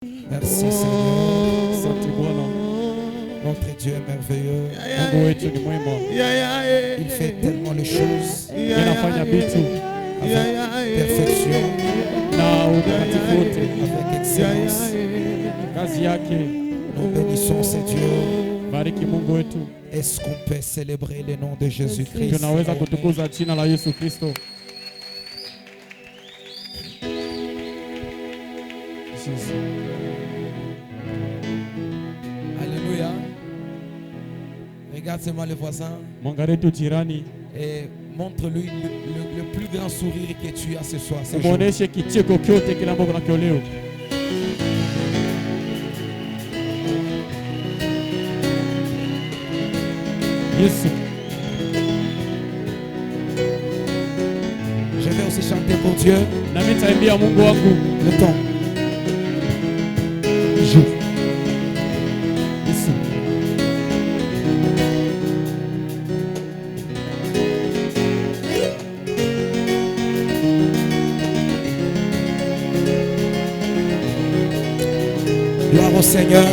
Merci Seigneur. Notre Dieu est merveilleux. Il fait tellement les choses avec perfection, avec excellence. Nous bénissons ce Dieu. Est-ce qu'on peut célébrer le nom de Jésus-Christ? Alléluia. Regarde-moi le voisin et montre-lui le plus grand sourire que tu as ce soir. Je vais aussi chanter pour Dieu. Le temps. Gloire au Seigneur.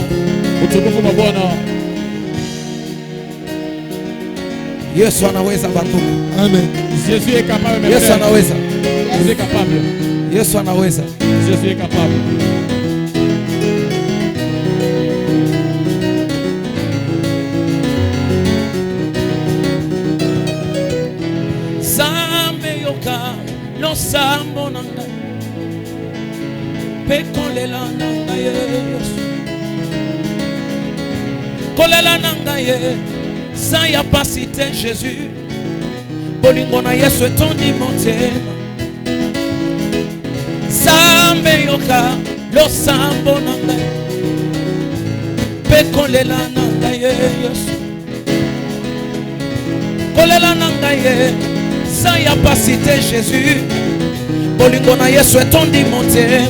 Yesu anaweza bantu. Amen. Jésus est capable. Yesu anaweza. Jésus est capable. Yesu anaweza. Jésus est capable. Zambe yoka no sambo nanga. Pe kolela nanga Yesu. Kolela nanga Yesu. Sans y a pas cité Jésus. Bolingona Yesu etondi motema. Zambe yoka lo sambo nanga. Pe kolela nanga Yesu. Kolela nanga Yesu. Sans y a pas cité Jésus. Bolingona Yesu etondi motema.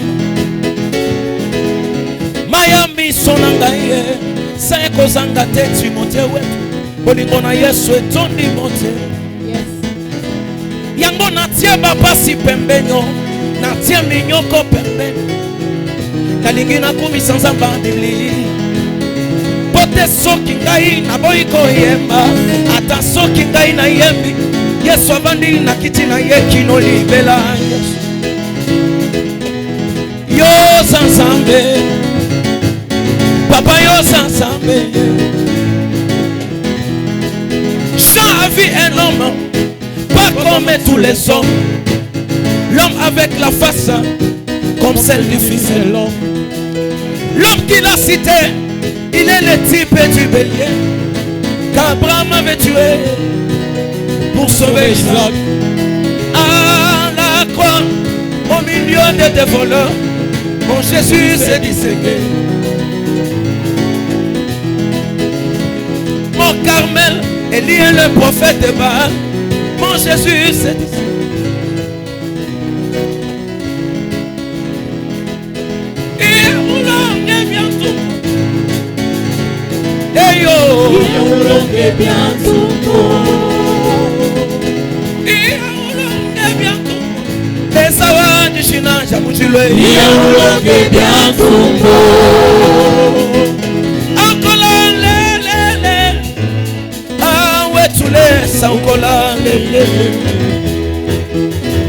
Miami sonanga Yesu. Sans y kozanga te Timothée wetu. Bolingona Yesu etondi motema. Yango natie bapasi pembenyo, natie minyoko pembenyo. Nalingi nakumisa nzamba ndili. Pote soki ngai na boyiko yemba, ata soki ngai na yembi. Yesu avandi na kiti na ye kino libela Yesu. Yo sansambe, papa yo sansambe. Jean vit un homme pas comme tous les hommes. L'homme avec la face comme celle du fils de l'homme. L'homme qu'il a cité, il est le type du bélier qu'Abraham avait tué pour sauver Isaac. À la croix, au milieu des voleurs, mon Jésus s'est disséqué. Mon Carmel, Élie est le prophète de Baal. Mon Jésus s'est disséqué.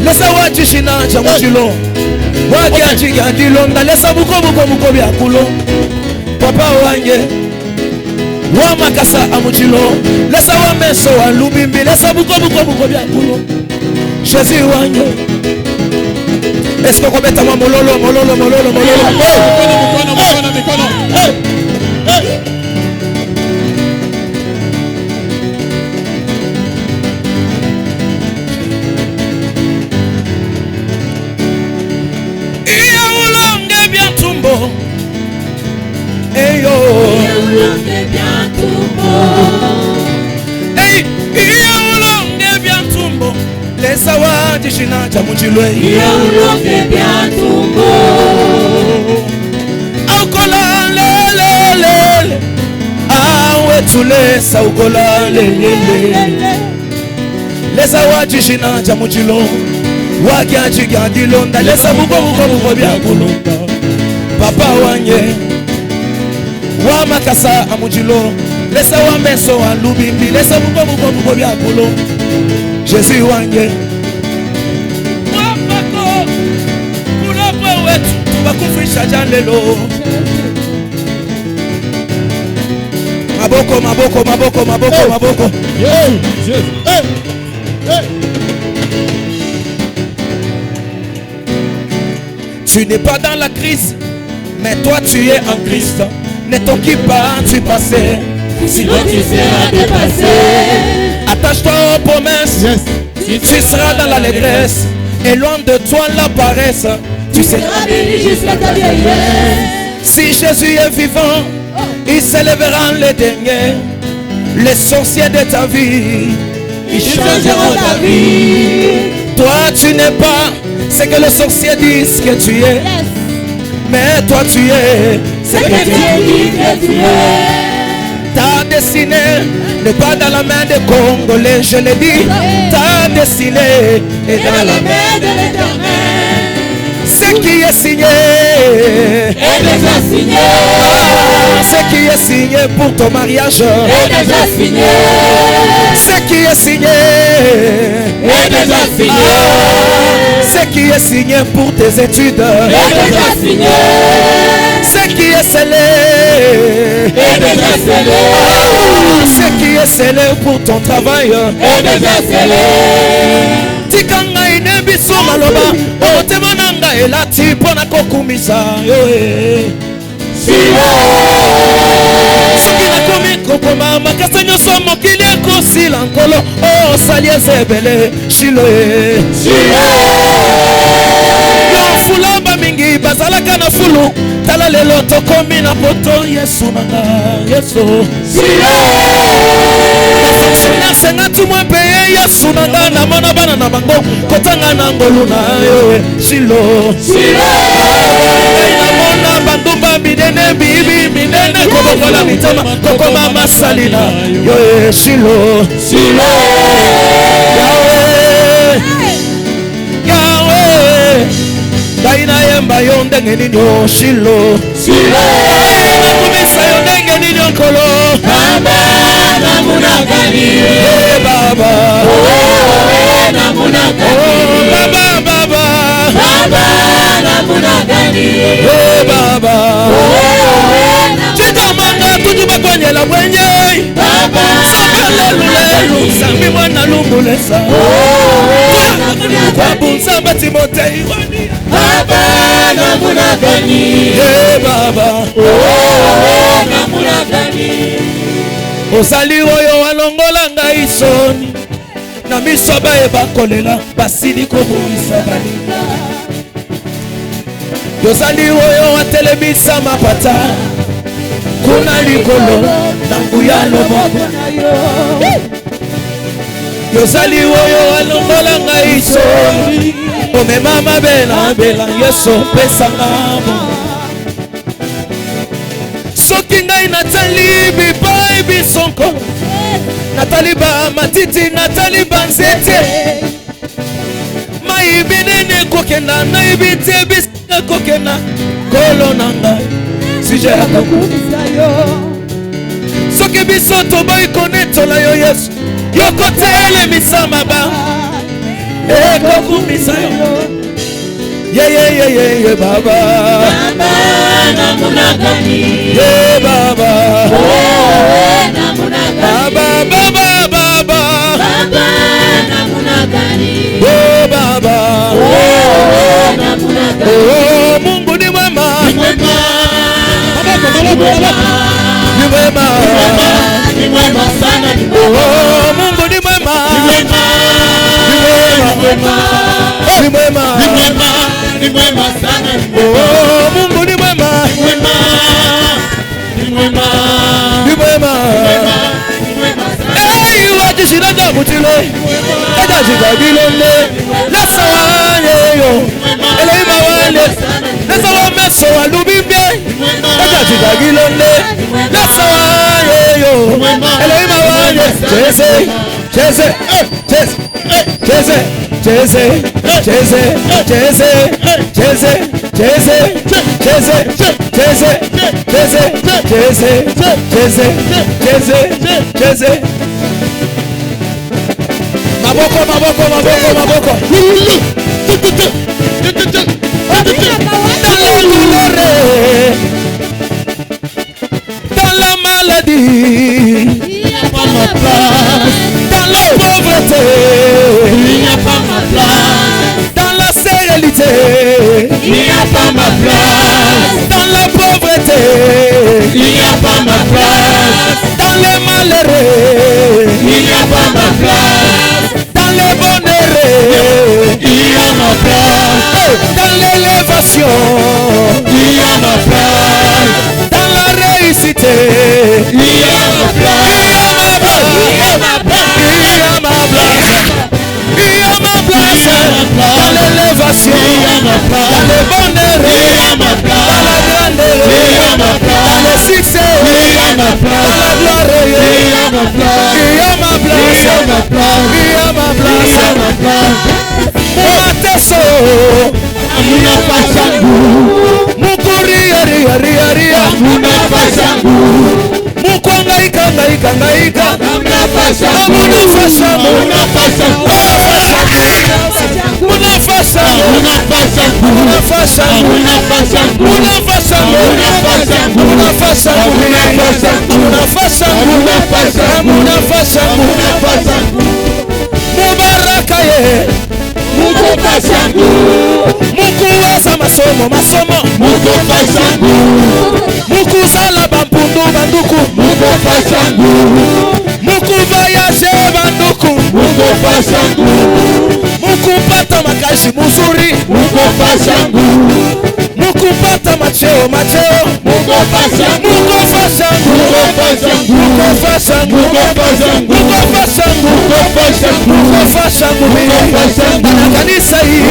Lesa wajishina cha mujilo wagi ajiga dilonda lesa buko bya kulo papa wange wa makasa amujilo lesa wa meso wa lubimbi lesa buko bya kulo Jésus wange est-ce qu'on commet moi mololo Lesa wajishina cha mujilo yauloke bya tumbo aukola lele awe tulesa ukola lele lesa wajishina cha mujilo wagi ajiga dilonda lesa buko bya kulonda Papa wanye wa makasa amujilo laisse wa meso wa lubimbi laisse buko bya kulo Jésus wanye wa pako kulo wetu tubakufisha janlelo maboko Tu n'es pas dans la crise, mais toi tu es en Christ. Ne t'occupe pas du passé, sinon tu seras dépassé. Attache-toi aux promesses, tu seras dans l'allégresse. Et loin de toi la paresse, tu seras béni jusqu'à ta vieillesse. Si Jésus est vivant, il s'élèvera les derniers. Les sorciers de ta vie, ils changeront ta vie. Toi tu n'es pas ce que les sorciers disent que tu es, mais toi tu es ce que Dieu dit que tu es. Ta destinée n'est pas dans la main des Congolais, je l'ai dit. Ta destinée est dans la main de l'Éternel. Ce qui est signé est déjà signé. Ce qui est signé pour ton mariage est déjà signé. Ce qui est signé est déjà signé. Ce qui est signé pour tes études est déjà signé. Ce qui est scellé est déjà scellé. Ce qui est scellé pour ton travail est déjà scellé. Tikanga inebiso maloba otema nanga elati pona kokumisa yo soki nakomi kokoma makasa nyonso mokili ekosila nkolo osali ezebele shilo fula bamingi bazalaka na fulu tala lelo tokomi na poto yesu nanga yesu senga tumwe peye yesu nanga na mona bana na bango kotanga na ngolu na yo shilo na mona bandumba bidene bibi minene kobokola mitama kokoma masalina yo shilo Yahweh Daina yemba yo ndenge nini o shilo nakumisa yo ndenge nini onkolo Baba namunakani Baba namunakani Baba namunakani Baba chitamanga tujuba kwenye la mwenye Lelu Sami mwana lumbulesa Kwa bunzamba Timotei Baba namunakani Baba namunakani Osali oyo walongola ngai soni na miso baye bakolela basili kobomisa balinga Yozali oyo watelemisa mapata kuna likolo na nguya loboko na yo Yozali oyo walongola ngai soni omema mabela bela yeso pesa ngabo soki ngai natali bipai bisonko natali ba matiti natali ba nzete maibi nene kokenda naibi te bisika kokenda kolo na ngai sije akokumisa yo soki biso toboyi konetola yo yesu yokotelemisa maba ekokumisa yo Ye Baba namunakani Ye Baba namunakani Baba namunakani Ye Baba namunakani Oh Mungu ni mwema ni mwema sana Oh Mungu ni mwema ni mwema sana Oh Mungu ni mwema ni mwema Hey wajishiraga mutile Eja jigabilole Lasa wanye yo Eleima wale Lasa wameso walubimbe Eja jigagilole Lasa wanye yo Eleima wale Jese Maboko. Dans la maladie, il n'y a pas ma place. dans la pauvreté, Il n'y a pas ma place. dans la stérilité, Il n'y a pas ma place. dans la pauvreté, Il n'y a pas ma place. dans les malheureux, Il n'y a pas ma place. dans les bonheureux, Il y a ma place. dans l'élévation, Il y a ma place. dans la réussite, Il y a ma place. il y a ma place, il y a ma place, dans l'élévation, dans les bonheureux, dans la grandeur, dans le succès, dans la gloire, il y a ma place, il y a ma place, Mumateso, Mukuri, ria, Mukwangaika, Mubarakaye, Mukuweza masomo, Mukuzala bampundu banduku, Mukuvayaje banduku, Mukupata makazi muzuri, Mukupata macheo, kanisa hii,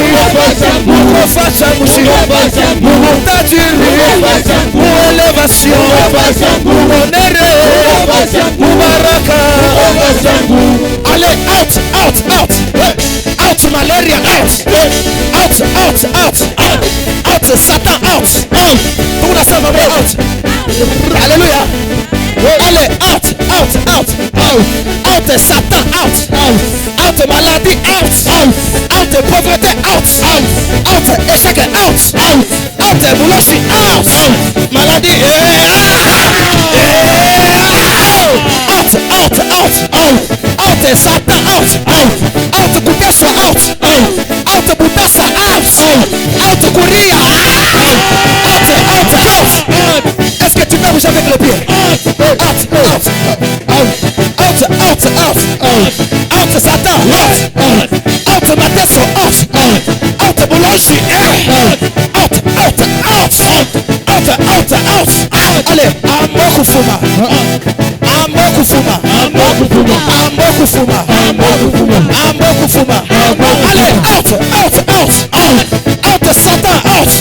mutajiri, muelevation, muonere, mubaraka. Allez, out malaria, out, Satan, out. Tunasema out. Hallelujah. Allez, out, Satan, out maladie, out pauvreté, out échec, out bouloshi, out maladie, out Satan, out kuteswa, out butasa, out kuria, out. Est-ce que tu peux bouger avec le pied? Out Satan, out mateso, out bouloshi, out. Allez, amokufuma. Allez, out Satan, out.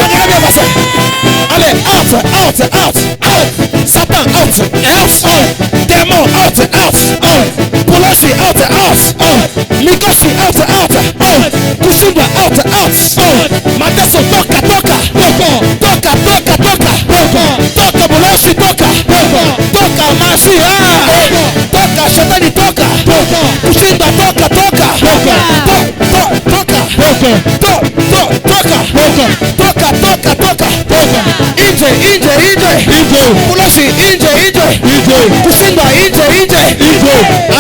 Magana vasa. Allez, out. Satan, out. Démon, out. Bouloshi, out. Mikoshi, out. Kushindwa, out. Mateso, toka. Toka Bouloshi, toka Mashi, toka Shetani, toka kushindwa, toka inje Bouloshi, inje kushindwa, inje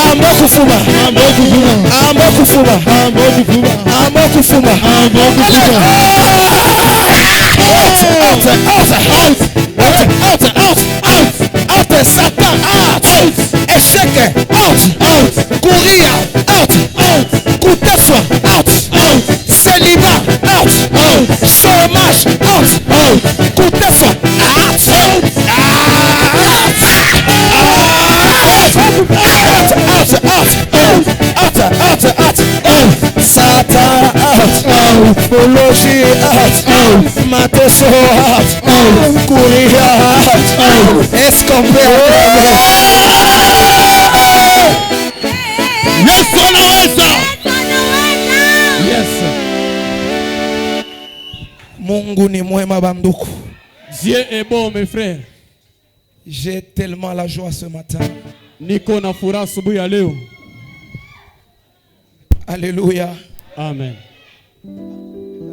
amokufuma. Out Satan, out échec, out courir, out kuteswa, out célibat, out chômage, out kuteswa, out Satan, out Bouloshi, out Mateso, out courir, out escomper, Yesu anaweza. Yes. Mungu ni mwema banduku. Dieu est bon, mes frères. J'ai tellement la joie ce matin. Niko na furaha asubuhi ya leo. Alléluia. Amen.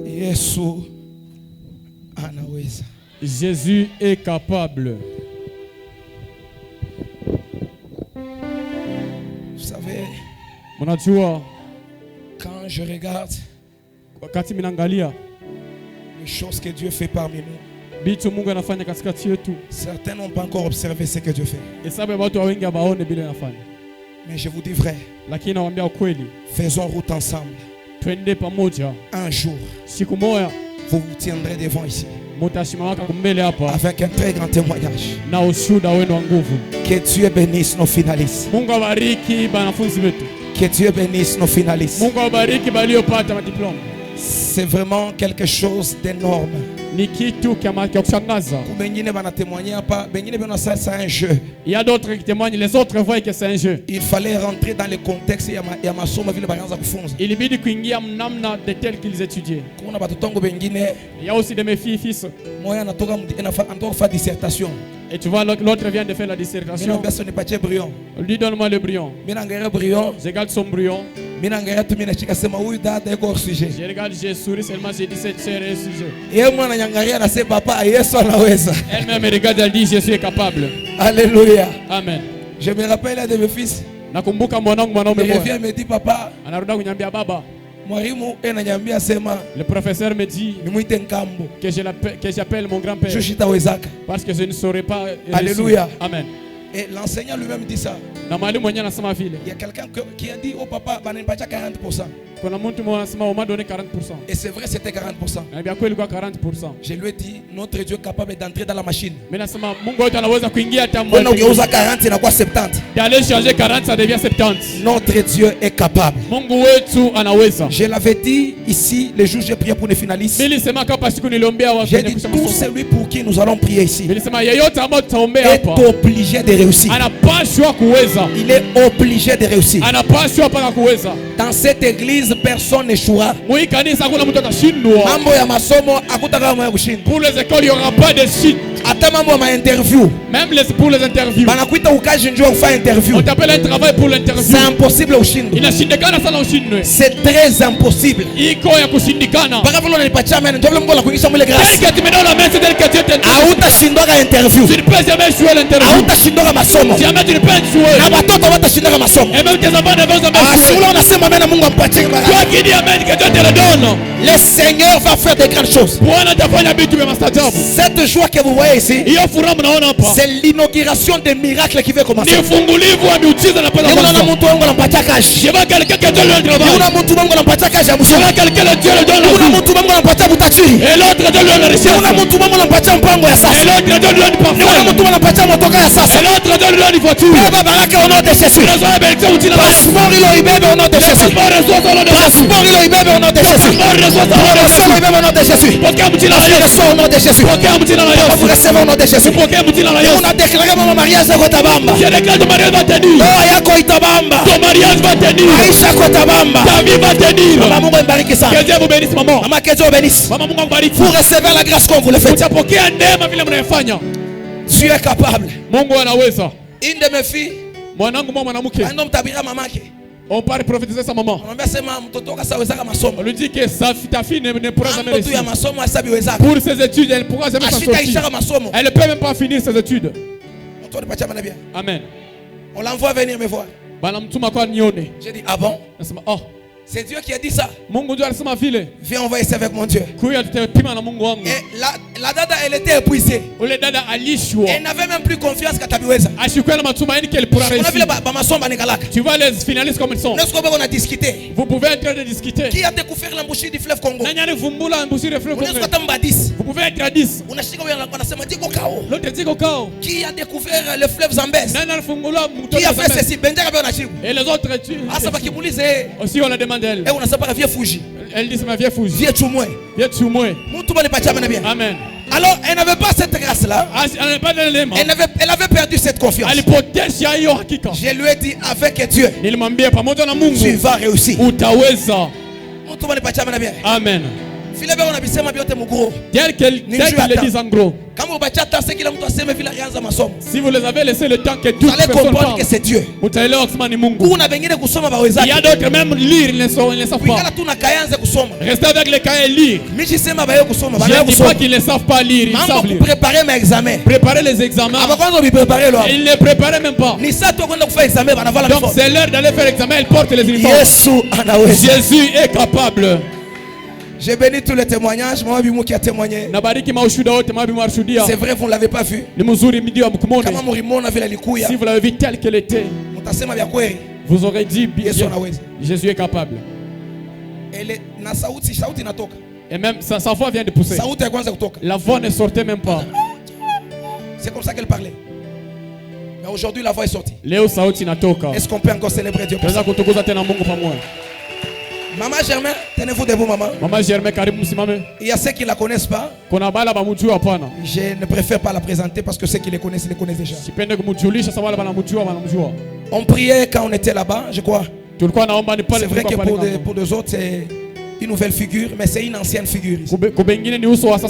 Yesu anaweza. Jésus est capable. Vous savez, Mnajua quand je regarde wakati minaangalia les choses que Dieu fait parmi nous, bitu Mungu anafanya katikati yetu, certains n'ont pas encore observé ce que Dieu fait. hesabu ya watu wengi hawaone bila anafanya. Mais je vous dis vrai, Lakini nawaambia ukweli, faisons route ensemble. twende pamoja. Un jour, Siku moja vous vous tiendrez devant ici mutashimamaka kumbele hapa avec un très grand témoignage. na ushuhuda wenu wa nguvu. Que Dieu bénisse nos finalistes. Mungu awabariki banafunzi wetu. Que Dieu bénisse nos finalistes. Mungu awabariki baliopata madiploma. C'est vraiment quelque chose d'énorme. Ni kitu kya kushangaza. Bengine bana témoigner pas, bengine bana ça c'est un jeu. Il y a d'autres qui témoignent, les autres voient que c'est un jeu. Il fallait rentrer dans le contexte ya masomo vile banaanza kufunza. Ilibidi kuingia mnamna de tel qu'ils étudiaient. Kuna batotongo bengine Il y a aussi de mes filles fils. moya anatoka faire dissertation. Et tu vois l'autre vient de faire la dissertation. Mina personne pas brillant. Lui donne-moi le brillant. Mina ngere brillant. Je garde son brillant. Mina ngere tu mina chika sema huyu dada iko sujet. Je regarde, je souris seulement, j'ai dit c'est un sujet. Yeye mwana nyangaria na sema papa Yesu anaweza. Elle-même me regarde, elle dit je suis capable. Alléluia. Amen. Je me rappelle un de mes fils. Nakumbuka mwanangu mwanaume Il revient mmoja. me dit papa, Anarudia kunyambia baba. mwalimu ananiambia sema Le professeur me dit nimuite Nkambo. que j'appelle mon grand-père Je shitawezaka. parce que je ne saurais pas réussir. Alléluia. Amen. Et l'enseignant lui-même dit ça. Na mwalimu mwenyewe anasema vile. Il y a quelqu'un qui a dit au papa, bananipatia 40%. Kuna mtu mmoja anasema on m'a donné 40%. Et c'est vrai, c'était 40%. Na bien kweli kwa 40%. Je lui ai dit, notre Dieu est capable d'entrer dans la machine. Mimi nasema Mungu wetu anaweza kuingia hata On a usé 40, il a quoi 70. D'aller changer 40 ça devient 70. Notre Dieu est capable. Mungu wetu anaweza. Je l'avais dit ici, les jours j'ai prié pour les finalistes. Nilisema kama siku niliombea watu J'ai wenye dit, kusema tout somo. celui pour qui nous allons prier ici Nilisema yeyote ambaye tutaombea est hapa obligé de réussir. anapaswa kuweza. Il est obligé de réussir. Anapaswa paka kuweza. Dans cette église, personne n'échouera. Mwi kanisa hakuna mtu atashindwa. Mambo ya masomo hakutaka moyo kushinda. Pour les écoles, il n'y aura pas de chute. Hata mambo ya ma-interview. Même pour les interviews. Banakuita ukaji njoo ufanye interview. On t'appelle un travail pour l'interview. C'est impossible ushindwe. Inashindikana sana ushindwe. C'est très impossible. Iko ya kushindikana. Mpaka vile unanipatia amen, ndio vile Mungu anakuingisha mwile Tel grâce. que tu me donnes la main, c'est tel que Dieu te donne. Hautashindwa interview. Tu ne peux jamais échouer l'interview. Hautashindwa masomo. Jamais tu ne peux échouer. Na watoto watashindwa masomo. Et même tes enfants ne vont jamais Si échouer. vous unasema amen, Mungu ampatie baraka. Toi qui dis amen, que Dieu te le donne. Le Seigneur va faire de grandes choses. Bwana atafanya vitu vya maajabu. Cette joie que vous voyez ici, Hiyo furaha mnaona hapa. c'est l'inauguration des miracles qui va Ni commencer. ufungulivu wa miujiza na pesa. Kuna mtu wangu anampatia kazi. Je vois quelqu'un qui donne le travail. Kuna mtu wangu anampatia kazi ya Je mshahara. vois quelqu'un le Dieu le donne. Kuna mtu wangu anampatia butajiri. Et l'autre donne le richesse. Kuna mtu wangu anampatia mpango ya Et sasa. l'autre donne le Kuna parfum. mtu anampatia motoka ya sasa. Et l'autre donne le voiture. Baba baraka au nom de Jésus. Tunazoea bénédiction utina basi. Passeport ilo ibebe au nom de Jésus. Passeport reçoit au nom de Jésus. Passeport ilo ibebe au nom de Jésus. Passeport reçoit au nom de Promotion Jésus. ibebe au nom de Jésus. Pokea mtina la Yesu. Reçois au nom de Jésus. Pokea mtina la Vous Yesu. recevez au nom de Jésus. Pokea mtina la Yesu. On a déclaré mon mariage yako tabamba. Je déclare ton mariage va tenir. Ndoa yako itabamba. Ton mariage va tenir. Maisha yako tabamba. Ta vie va tenir. Mama Mungu mbariki Que sana. Dieu vous bénisse maman. Mama que Dieu bénisse. Mama Mungu akubariki. Vous recevez la grâce comme vous le faites. Utapokea neema vile mnayofanya. Dieu est capable. Mungu anaweza. Une de mes filles, Mwanangu mwa mwanamke. un homme tabira mamake. On part prophétiser sa maman. Anamwambia sema mtoto wako sawezaka masomo. On lui dit que ta fille ne pourra jamais Mambo tu ya réussir. masomo asabiwezaka. Pour ses études, elle ne pourra jamais s'en Ashita sortir. ishaka masomo. Elle ne peut même pas finir ses études. Mtoto nipatia maana bien. Amen. On l'envoie venir me voir. Banamtuma kwa nione. J'ai dit ah bon? Nasema oh, C'est Dieu qui a dit ça. Mungu ndio alisema vile. Viens on va essayer avec mon Dieu. Kuya tutapima na Mungu wangu. Et la dada elle était épuisée. Ule dada alishwa. Elle n'avait même plus confiance katabiweza. Ashikuwa na matumaini qu'elle pourra On a vu réussir. ba masomo banikalaka. Tu vois les finalistes comme ils sont. N'est-ce qu'on a discuté? Vous pouvez être en train de discuter. Qui a découvert l'embouchure du fleuve Congo? Nani alivumbula mbushi reflect Unaweza Congo. kutamba 10. Vous pouvez être à 10. Unashika wewe wanasema diko kao. L'autre dit kokao. Qui a découvert le fleuve Zambèze? Nani alifungula mto Qui a wa fait Zambezi. ceci? Benjamin anajibu. Et les autres tu. Asa bakimulize Aussi on la demande elle. unasema vieux fuji. Elle dit c'est ma vieille fouille. Vieux chumwe. Viens tu moi. Mtu bali pacha maana bien. Amen. Alors, elle n'avait pas cette grâce-là. Elle avait perdu cette confiance. Je lui ai dit, avec Dieu, tu vas réussir. Amen. Tel qu'il le dit en gros. Si vous les avez laissé le temps que tout vous allez comprendre que c'est Dieu. Il y a d'autres même lire, ils ne savent pas. Restez avec les cahiers et lire. Je ne dis pas qu'ils ne savent pas lire, ils savent lire. Préparer les examens. Ils ne préparaient même pas. Donc c'est l'heure d'aller faire l'examen, ils portent les uniformes. Jésus est capable. J'ai béni tous les témoignages. Moi, qui a témoigné. C'est vrai, vous ne l'avez pas vu. Si vous l'avez vu tel qu'elle était, vous aurez dit Jésus est capable. Et même sa voix vient de pousser. La voix ne sortait même pas. C'est comme ça qu'elle parlait. Mais aujourd'hui, la voix est sortie. Est-ce qu'on peut encore célébrer Dieu pour ça? Maman Germain, tenez-vous debout, maman. Maman Germain, il y a ceux qui ne la connaissent pas. Je ne préfère pas la présenter parce que ceux qui les connaissent déjà. On priait quand on était là-bas, je crois. C'est vrai que pour des autres, c'est une nouvelle figure, mais c'est une ancienne figure.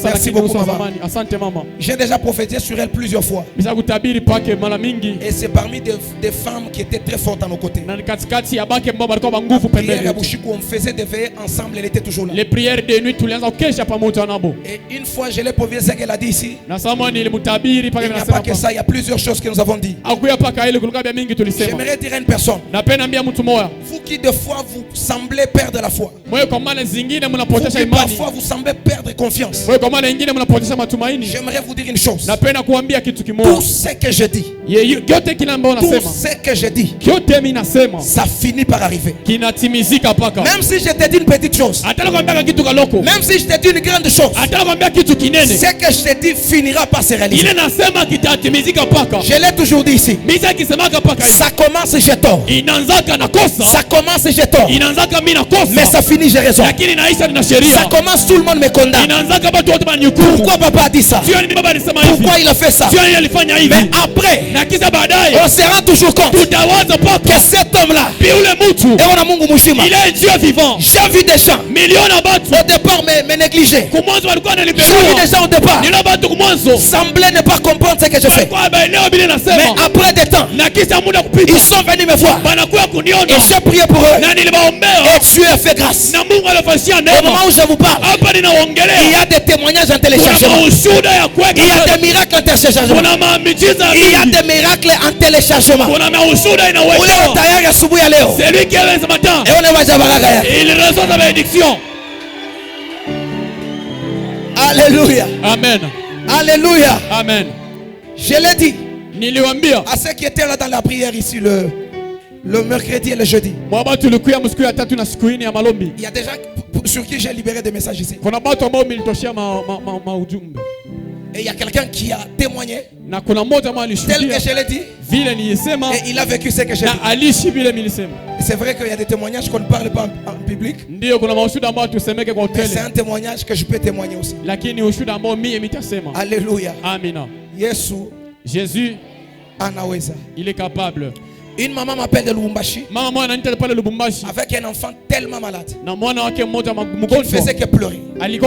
Merci beaucoup, maman. J'ai déjà prophétisé sur elle plusieurs fois. Et c'est parmi des femmes qui étaient très fortes à nos côtés. On faisait des veillées ensemble, elle était toujours là. Les prières de nuit, et une fois, je l'ai prophétisé ce qu'elle a dit ici. Il n'y a pas que ça, il y a plusieurs choses que nous avons dit. J'aimerais dire à une personne, vous qui des fois vous semblez perdre la foi, parfois vous semblez perdre confiance, j'aimerais vous dire une chose. Tout ce que je dis, ça finit par arriver. Même si je te dis une petite chose, même si je te dis une grande chose, ce que je te dis finira par se réaliser. Je l'ai toujours dit ici. Ça commence, j'ai tort. Ça commence, j'ai tort. Mais ça finit, j'ai raison. Ça commence, tout le monde me condamne. Pourquoi papa a dit ça? Pourquoi il a fait ça? Mais après, on se rend toujours compte que cet homme-là, il est Dieu vivant. J'ai vu des gens au départ me négliger. J'ai vu des gens au départ sembler ne pas comprendre ce que je fais. Mais après des temps, ils sont venus me voir et j'ai prié pour eux et Dieu a fait grâce. Au moment où je vous parle, il y a des témoignages en téléchargement. Il y a des miracles en téléchargement. Il y a des miracles en téléchargement. C'est lui qui est ce matin. Il reçoit la bénédiction. Alléluia. Amen. Alléluia. Amen. Je l'ai dit à ceux qui étaient là dans la prière ici le mercredi et le jeudi. Il y a des gens sur qui j'ai libéré des messages ici. Et il y a quelqu'un qui a témoigné tel que je l'ai dit. Et il a vécu ce que j'ai dit. C'est vrai qu'il y a des témoignages qu'on ne parle pas en public. Mais c'est un témoignage que je peux témoigner aussi. Alléluia. Jésus, anaweza. Il est capable. Une maman m'appelle de Lubumbashi avec un enfant tellement malade qui ne faisait que pleurer. Il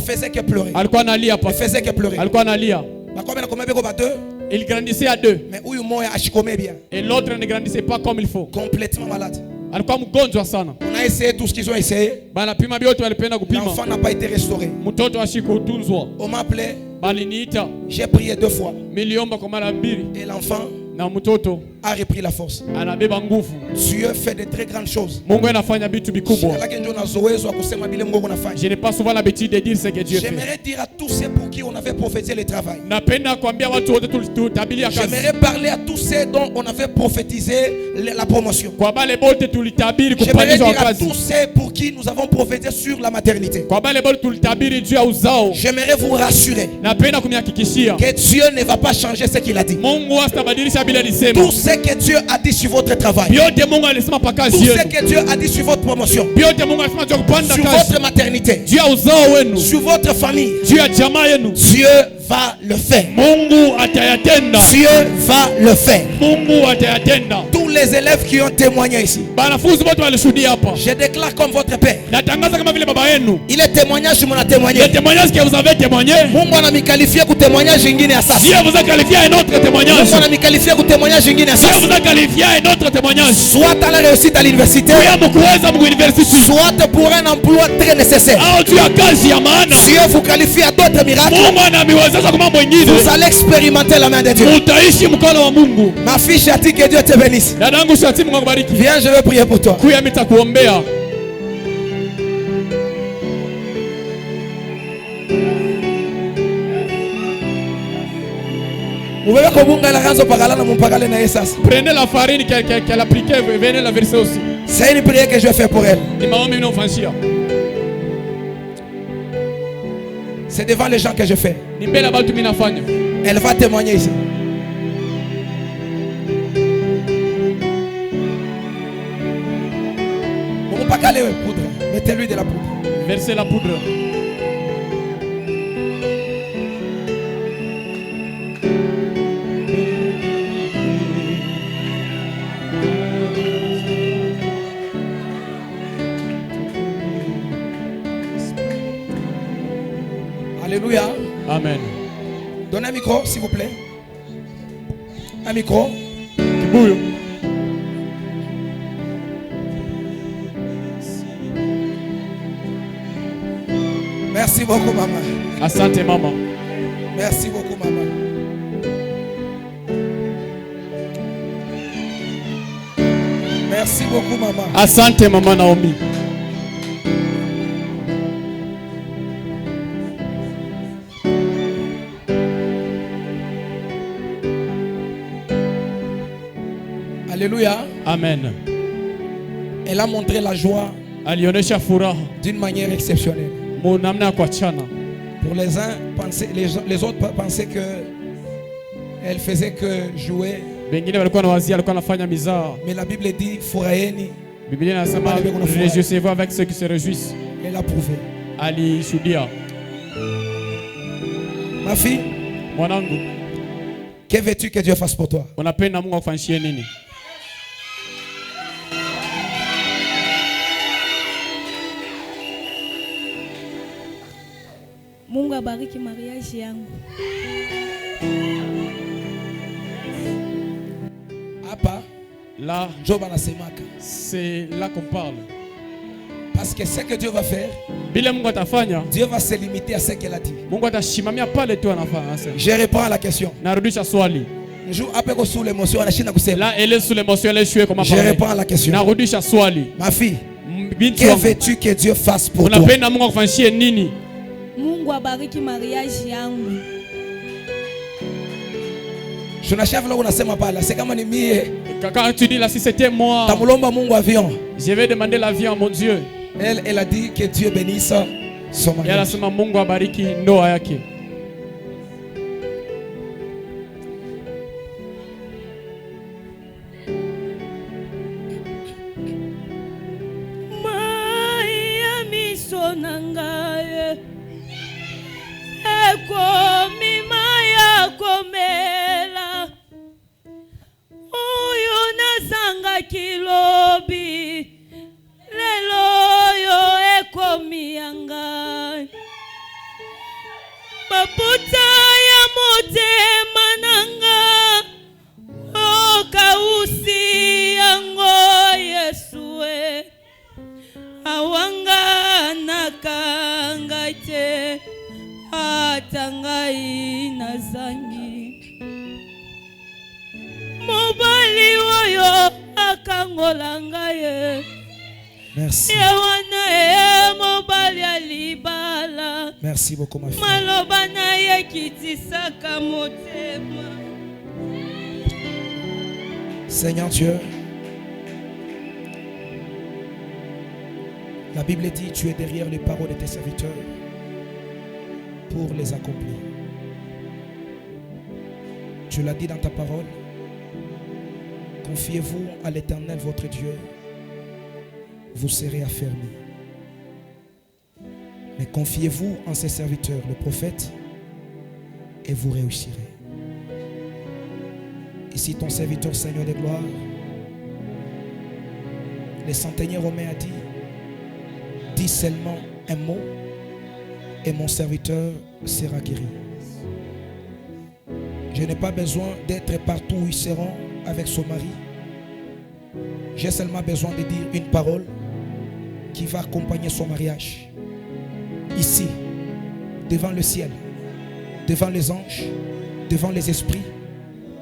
faisait que pleurer. Il faisait que pleurer. Il grandissait à deux. Mais bien. Et l'autre ne grandissait pas comme il faut. Complètement malade. On a essayé tout ce qu'ils ont essayé. L'enfant n'a pas été restauré. On m'a appelé. J'ai prié 2 fois. Et l'enfant a repris la force. Dieu fait de très grandes choses. Je n'ai pas souvent l'habitude de dire ce que Dieu fait. J'aimerais dire à tous ceux pour qui on avait prophétisé le travail. J'aimerais parler à tous ceux dont on avait prophétisé la promotion. J'aimerais dire à tous ceux pour qui nous avons prophétisé sur la maternité. J'aimerais vous rassurer que Dieu ne va pas changer ce qu'il a dit. Tout ce que Dieu a dit sur votre travail. Tout ce que Dieu a dit sur votre promotion. Sur votre maternité. Sur votre famille. Dieu va le faire. Dieu va le faire. Tous les élèves qui ont témoigné ici, je déclare comme votre père. Il est témoignage sur mon témoigné. Le témoignage que vous avez témoigné, Mungu anamikalifié ku témoignage ingine ya sasa. Dieu vous a qualifié à un autre témoignage. Mungu anamikalifié ku témoignage ingine ya sasa. Dieu vous a qualifié à un autre témoignage. Soit à la réussite à l'université, soit pour un emploi très nécessaire. Dieu vous qualifie à d'autres miracles. Vous allez expérimenter la main de Dieu. Ma fille Chati, que Dieu te bénisse. Viens, je vais prier pour toi. Prenez la farine qu'elle appliquait, venez la verser aussi. C'est une prière que je vais faire pour elle. C'est devant les gens que je fais. Elle va témoigner ici. Mettez-lui de la poudre. Versez la poudre. Alléluia. Amen. Donnez un micro, s'il vous plaît. Un micro. Merci beaucoup, maman. Asante, maman. Merci beaucoup, maman. Merci beaucoup, maman. Asante, maman Naomi. Alléluia. Amen. Elle a montré la joie d'une manière exceptionnelle. Pour les uns, les autres pensaient que elle faisait que jouer. Mais la Bible dit furahieni. Réjouissez-vous avec ceux qui se réjouissent. Elle a prouvé. Ali Shudia. Ma fille, que veux-tu que Dieu fasse pour toi? Mungu abariki mariage yangu. Hapa là, c'est là qu'on parle. Parce que ce que Dieu va faire, Dieu va se limiter à ce qu'elle a dit. Je réponds à la question. Là, elle est sous l'émotion, elle est chouée. Je réponds à la question. Ma fille, que veux-tu que Dieu fasse pour toi? Mungu abariki mariage yangu. Quand tu dis là, si c'était moi, je vais demander l'avion à mon Dieu. Elle a dit que Dieu bénisse son mariage. Mungu abariki ndoa yake. Kilobi lelo yo ekomianga baputa ya motema nanga okausi yango Yesue awanga nakanga te atangai nazangi mobali oyo Merci. Merci beaucoup, ma fille. Seigneur Dieu, la Bible dit tu es derrière les paroles de tes serviteurs pour les accomplir. Tu l'as dit dans ta parole. Confiez-vous à l'Éternel votre Dieu, vous serez affermis. Mais confiez-vous en ses serviteurs, le prophète, et vous réussirez. Ici ton serviteur, Seigneur de gloire, le centenier romain a dit, dis seulement un mot et mon serviteur sera guéri. Je n'ai pas besoin d'être partout où ils seront avec son mari. J'ai seulement besoin de dire une parole qui va accompagner son mariage. Ici, devant le ciel, devant les anges, devant les esprits,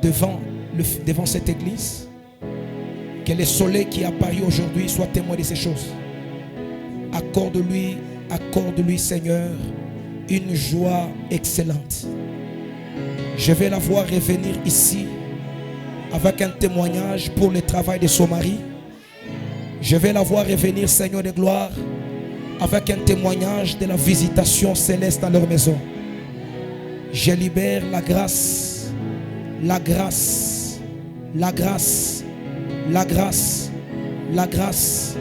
devant cette église, que le soleil qui apparaît aujourd'hui soit témoin de ces choses. Accorde-lui, Seigneur, une joie excellente. Je vais la voir revenir ici avec un témoignage pour le travail de son mari. Je vais la voir revenir, Seigneur de gloire, avec un témoignage de la visitation céleste dans leur maison. Je libère la grâce, la grâce, la grâce, la grâce, la grâce,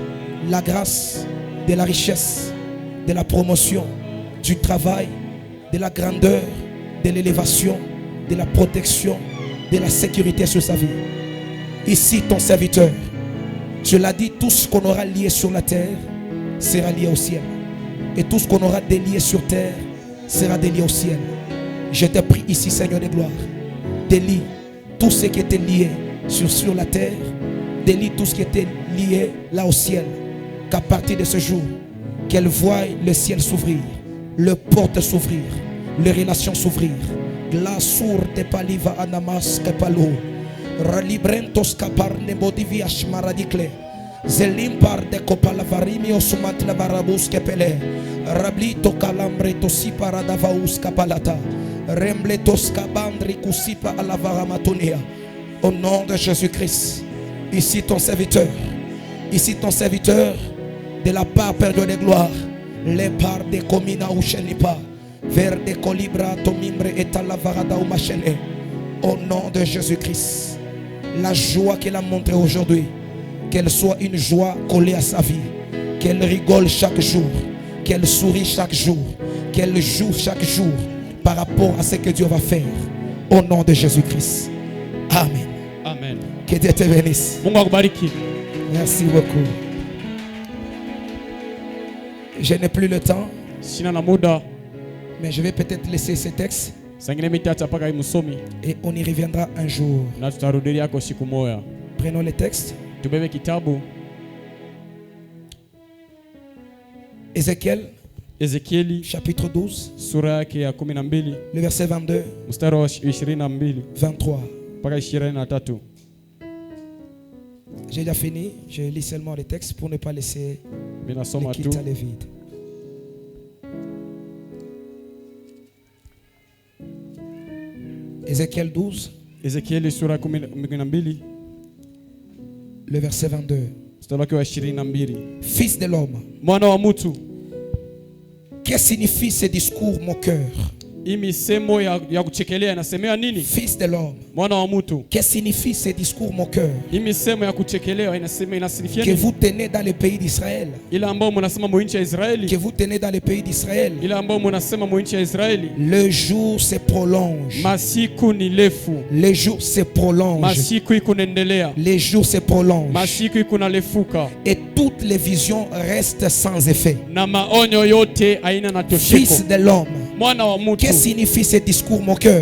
la grâce de la richesse, de la promotion, du travail, de la grandeur, de l'élévation, de la protection, de la sécurité sur sa vie. Ici ton serviteur, je l'ai dit, tout ce qu'on aura lié sur la terre sera lié au ciel, et tout ce qu'on aura délié sur terre sera délié au ciel. Je te prie ici, Seigneur de gloire, délie tout ce qui était lié sur la terre, délie tout ce qui était lié là au ciel, qu'à partir de ce jour, qu'elle voie le ciel s'ouvrir, le porte s'ouvrir, les relations s'ouvrir. Glasour de paliva anamas kepalo, ralibrentos kaparne bodivia shmaradikle, zelimpar de kopalavarimi osumat la barabus kepele, rablito calambre tosi paradavaus kapalata, rembletos kabandri kusipa alavaramatonia. Au nom de Jésus-Christ, ici ton serviteur, de la part, Père de gloire, les parts de comina ou chenipa. Vers des colibra tomimbre et talavarada ou machene. Au nom de Jésus-Christ, la joie qu'elle a montrée aujourd'hui, qu'elle soit une joie collée à sa vie, qu'elle rigole chaque jour, qu'elle sourit chaque jour, qu'elle joue chaque jour par rapport à ce que Dieu va faire. Au nom de Jésus-Christ. Amen. Amen. Que Dieu te bénisse. Merci beaucoup. Je n'ai plus le temps, mais je vais peut-être laisser ces textes et on y reviendra un jour. Prenons les textes. Ézéchiel chapitre 12, le verset 22, 23. J'ai déjà fini, je lis seulement les textes pour ne pas laisser l'équipe aller vide. Ézéchiel 12, le verset 22. Fils de l'homme, que signifie ce discours moqueur? Fils de l'homme, que signifie ce discours moqueur que vous tenez dans le pays d'Israël? Que vous tenez dans le pays d'Israël? Le jour se prolonge. Les jours se prolongent. Les jours se prolongent. Et toutes les visions restent sans effet. Fils de l'homme, que signifie ce discours moqueur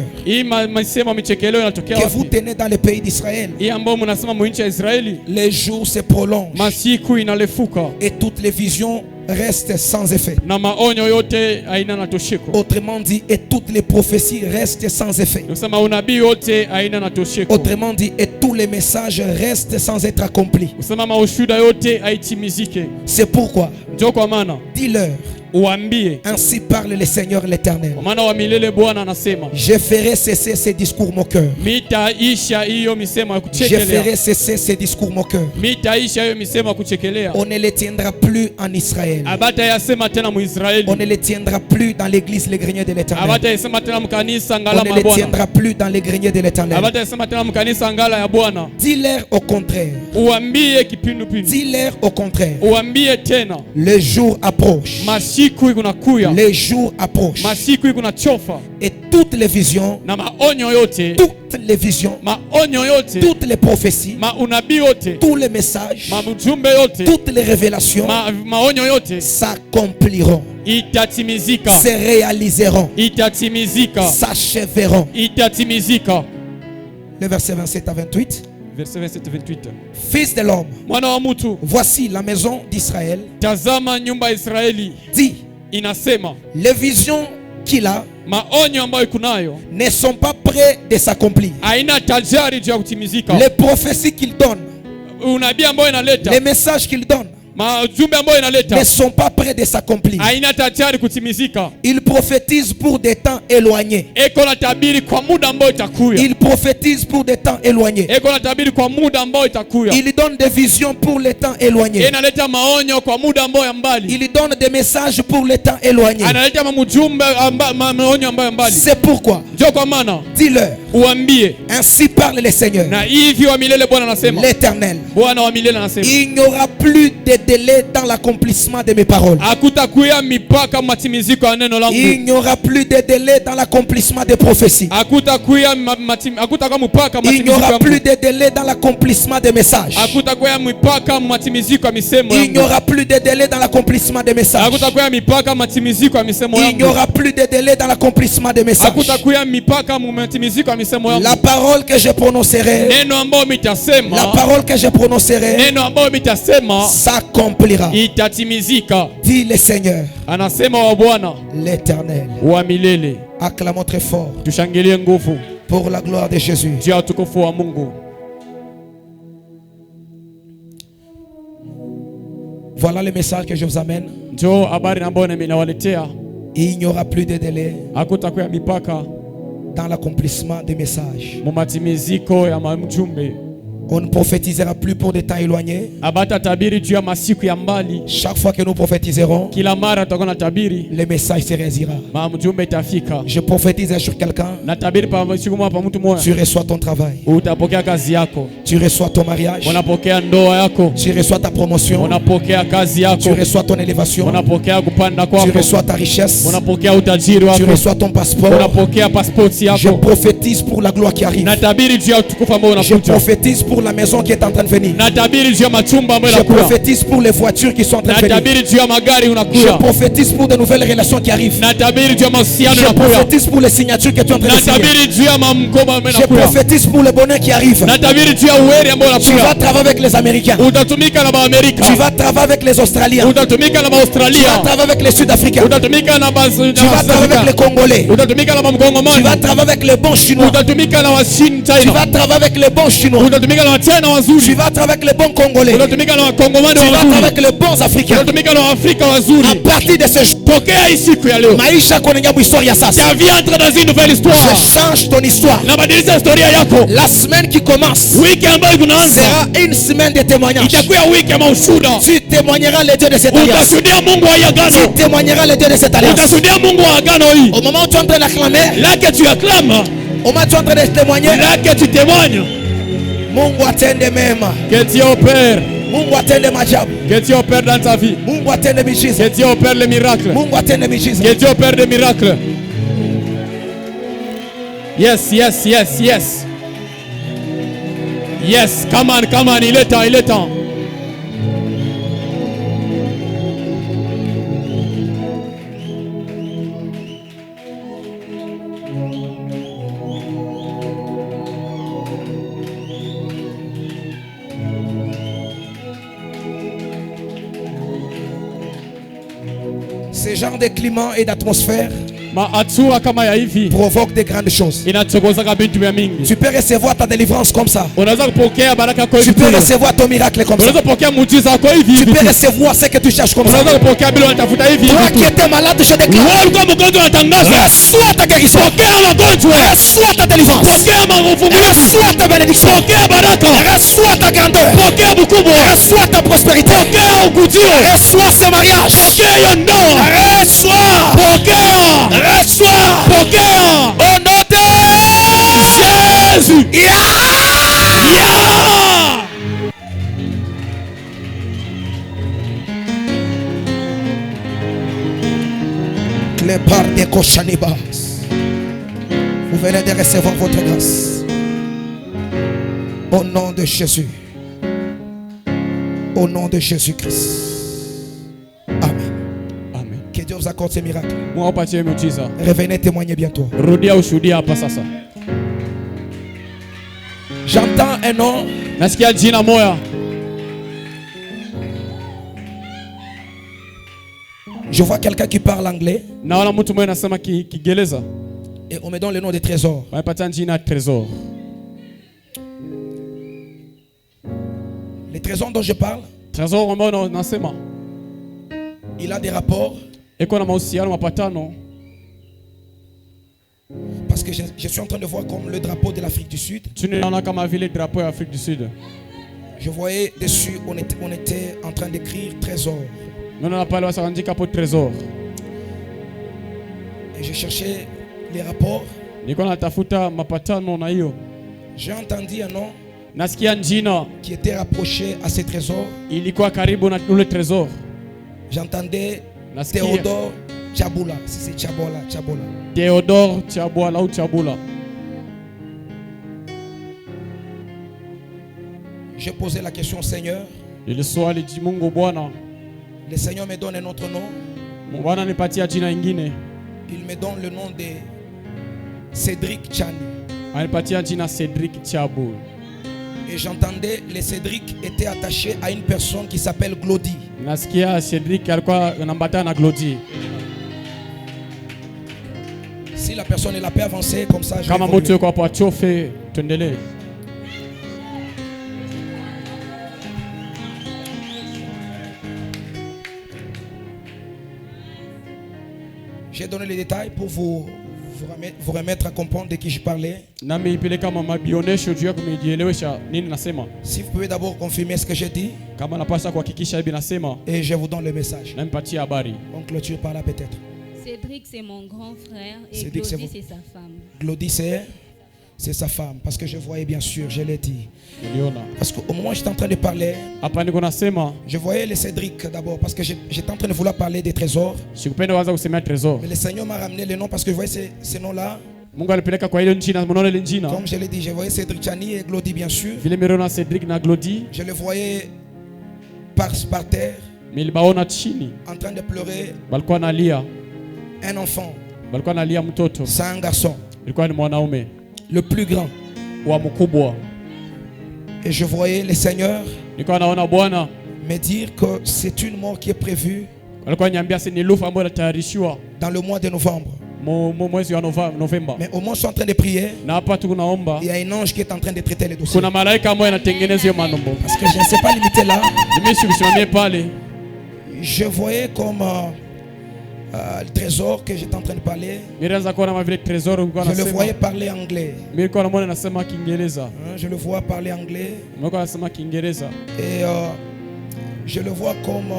que vous tenez dans le pays d'Israël? Les jours se prolongent et toutes les visions restent sans effet. Autrement dit, et toutes les prophéties restent sans effet. Autrement dit, et tous les messages restent sans être accomplis. C'est pourquoi, dis-leur, Ainsi parle le Seigneur l'Éternel. Je ferai cesser ces discours moqueurs. Je ferai cesser ces discours moqueurs. On ne les tiendra plus en Israël. On ne les tiendra plus dans l'église, les greniers de l'Éternel. On ne les tiendra plus dans les greniers de l'Éternel. Dis-leur au contraire. Dis-leur au contraire. Le jour approche. Les jours approchent. Et toutes les visions, toutes les prophéties, tous les messages, toutes les révélations s'accompliront, se réaliseront, s'achèveront. Le verset 27 à 28. Verset 27 28. Fils de l'homme, voici la maison d'Israël. Dit, les visions qu'il a ne sont pas près de s'accomplir. Les prophéties qu'il donne, les messages qu'il donne ne sont pas près de s'accomplir. Il prophétise pour des temps éloignés. Il prophétise pour des temps éloignés. Il donne des visions pour les temps éloignés. Il donne des messages pour les temps éloignés. C'est pourquoi dis-leur, ainsi parle le Seigneur l'Éternel. Il n'y aura plus de délai dans l'accomplissement de mes paroles. Il n'y aura plus de délai dans l'accomplissement des prophéties. Il n'y aura plus de délai dans l'accomplissement des messages. Il n'y aura plus de délai dans l'accomplissement des messages. Il n'y aura plus de délai dans l'accomplissement des messages. La parole que je prononcerai, la parole que je prononcerai s'accomplira. Dit le Seigneur l'Éternel. Acclamons très fort pour la gloire de Jésus. Voilà le message que je vous amène. Il n'y aura plus de délai dans l'accomplissement des messages. On ne prophétisera plus pour des temps éloignés. Chaque fois que nous prophétiserons, le message se réalisera. Je prophétise sur quelqu'un. Tu reçois ton travail. Tu reçois ton mariage. Tu reçois ta promotion. Tu reçois ton élévation. Tu reçois ta richesse. Tu reçois ton passeport. Je prophétise pour la gloire qui arrive. Je prophétise pour la maison qui est en train de venir. Je prophétise pour les voitures qui sont en train de venir. Je prophétise pour de nouvelles relations qui arrivent. Je prophétise pour les signatures que tu es en train de signer. Je prophétise pour le bonheur qui arrive. Tu vas travailler avec les Américains. Tu vas travailler avec les Australiens. Tu vas travailler avec les Sud-Africains. Tu vas travailler avec les Congolais. Tu vas travailler avec les bons Chinois. Tu vas travailler avec les bons Chinois. Tu vas travailler avec les bons Congolais. Tu vas travailler avec les bons Africains. À partir de ce jour, Maïcha connaît une histoire. Ça vient entrer dans une nouvelle histoire. Je change ton histoire. La semaine qui commence sera une semaine de témoignage. Tu témoigneras les dieux de cette alliance. Tu témoigneras les dieux de cette alliance. Au moment où tu es en train d'acclamer, au moment où tu es en train de témoigner, Mungu atende mema. Que Dieu opère. Mungu atende maajabu. Que Dieu opère dans ta vie. Mungu atende miujiza. Que Dieu opère les miracles. Mungu atende miujiza. Que Dieu opère des miracles. Yes, yes, yes, yes. Yes, come on, il est temps, il est temps. Ce genre de climat et d'atmosphère provoque des grandes choses. Tu peux recevoir ta délivrance comme ça. Tu peux recevoir ton miracle comme ça. Tu peux recevoir ce que tu cherches comme ça. Toi qui étais malade, je déclare, reçois ta guérison, reçois ta délivrance, reçois ta bénédiction, reçois ta grandeur, reçois ta prospérité, reçois ce mariage, reçois, au nom de Jésus. Les parts des Koshanibas. Vous venez de recevoir votre grâce. Au nom de Jésus. Au nom de Jésus-Christ. Amen. Amen. Que Dieu vous accorde ces miracles. Revenez témoigner bientôt. J'entends un nom. Je vois quelqu'un qui parle anglais. Et on me donne le nom de Trésor. Les trésors dont je parle, il a des rapports. Parce que je suis en train de voir comme le drapeau de l'Afrique du Sud. Je voyais dessus, on était en train d'écrire Trésor. Et je cherchais les rapports. J'ai entendu un nom qui était rapproché à ces trésors. J'entendais Théodore Tchaboula. Si c'est Tchaboula. Théodore Tchaboula ou Tchaboula. J'ai posé la question au Seigneur. Le Seigneur me donne un autre nom. Il me donne le nom de Cédric Tchani. Et j'entendais les Cédric étaient attachés à une personne qui s'appelle Glody. Si la personne est la paix avancée comme ça, je vais évoluer. J'ai donné les détails pour vous remettre à comprendre de qui je parlais. Si vous pouvez d'abord confirmer ce que j'ai dit. Et je vous donne le message. On clôture par là peut-être. Cédric c'est mon grand frère et Glody c'est sa femme. Glody c'est sa femme. Parce que je voyais bien sûr, je l'ai dit. Parce qu'au moment où j'étais en train de parler, je voyais les Cédric d'abord. Parce que j'étais en train de vouloir parler des trésors. Mais le Seigneur m'a ramené le nom parce que je voyais ces noms-là. Comme je l'ai dit, je voyais Cédric Tchani et Glody bien sûr. Je le voyais par terre, en train de pleurer. Un enfant, c'est un garçon, le plus grand. Et je voyais le Seigneur me dire que c'est une mort qui est prévue dans le mois de novembre. Mais au moment où je suis en train de prier, il y a un ange qui est en train de traiter les dossiers. Parce que je ne sais pas limiter là. Je voyais comme le trésor que j'étais en train de parler. Je le voyais parler anglais. Je le vois parler anglais. Et je le vois comme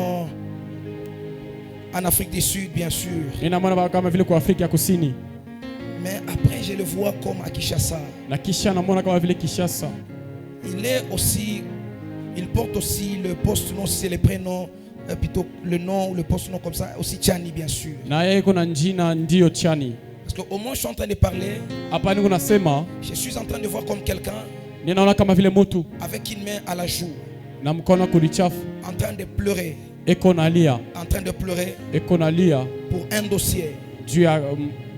en Afrique du Sud, bien sûr. Mais après, je le vois comme à Kinshasa. Il porte aussi le post-nom, c'est le prénom, plutôt le nom, le post-nom comme ça, aussi Tchani, bien sûr. Parce qu'au moment où je suis en train de parler, je suis en train de voir comme quelqu'un avec une main à la joue, en train de pleurer. En train de pleurer pour un dossier.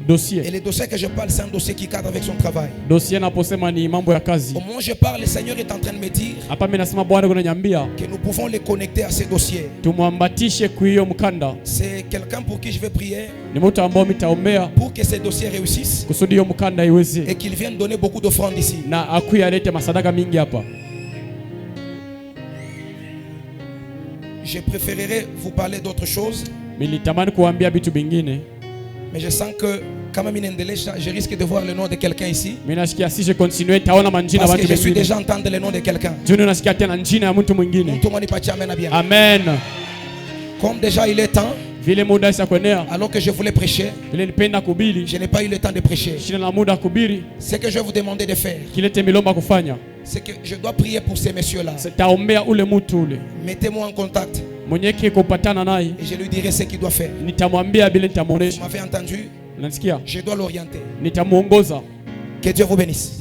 dossier. Et le dossier que je parle, c'est un dossier qui cadre avec son travail. Dossier na posema ni mambo ya kazi. Au moment où je parle, le Seigneur est en train de me dire que nous pouvons les connecter à ces dossiers. C'est quelqu'un pour qui je vais prier pour que ces dossiers réussissent et qu'ils viennent donner beaucoup d'offrandes ici. Je préférerais vous parler d'autre chose, mais je sens que quand même je risque de voir le nom de quelqu'un ici. Parce que je suis déjà entendu le nom de quelqu'un. Amen. Comme déjà il est temps, alors que je voulais prêcher, je n'ai pas eu le temps de prêcher. Ce que je vais vous demander de faire, c'est que je dois prier pour ces messieurs-là. Mettez-moi en contact et je lui dirai ce qu'il doit faire. Vous m'avez entendu? Je dois l'orienter. Que Dieu vous bénisse.